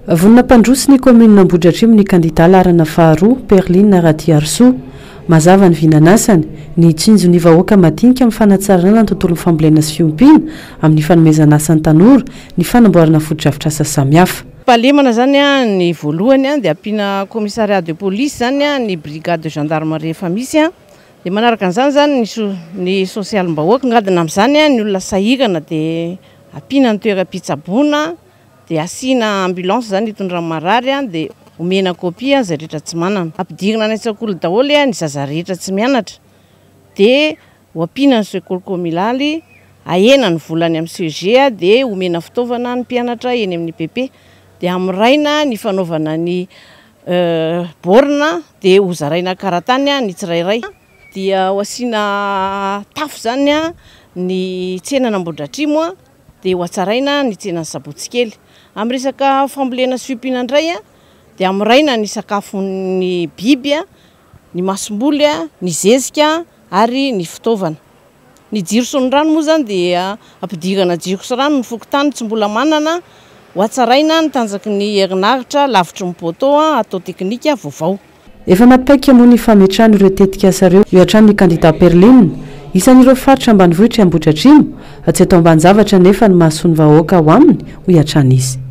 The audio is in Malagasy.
Vonina mpandroso ny komina Ambohidratrimo ny kandida larana faharoa Perline Ratiarso mazava ny vinanasany ny tsinjo ny vahoaka madinika amin'ny fanatsarana ny tontolon'ny fambolena sy fiompiana amin'ny fanomezana asa ny tanora ny fanamboarana foto-drafitr'asa samihafa. Palemana zany ny voalohany dia ampiana commissariat de police zany ny brigade de gendarmerie efa misy dia manaraka an'izany zany ny social-mbahoaka ngadina amin'izany ny olona sahirana dia ampiana ny toeram-pitsaboana dia asiana ambulance zany hitondra marary dia omena kopia izay rehetra tsy manana. Ampidirina any an-tsekoly daholo ny zaza rehetra tsy mianatra dia ampiana ny sekoly kominaly ahena ny volany amin'ny CG dia omena fitaovana ny mpianatra eny amin'ny PP dia amiraina ny fanaovana ny borna dia hozaraina karatany ny tsirairay dia asiana tafo zany ny tsenana Ambohidratrimo dia hoatsaraina ny tsenan'ny Sabotsikely. Amin'ny resaka fambolena sy fiompiana indray dia amiraina ny sakafon'ny biby ny masomboly ny zezika ary ny fitaovana. Ny jiro sy ny rano moa zany dia ampidirana jiro sy rano ny fokotany tsy mbola manana hoatsaraina ny tanjaky ny herinaratra lavitry ny poto atao teknika vaovao. Efa matipaika moa ny fametrahana ireo tetika asa ireo io hatrany ny kandida Perline isan'ireo faritra ambanivohitra Ambohidratrimo tsy atao ambanin-javatra nefa ny mahasoa ny vahoaka ho aminy ho hatrany izy.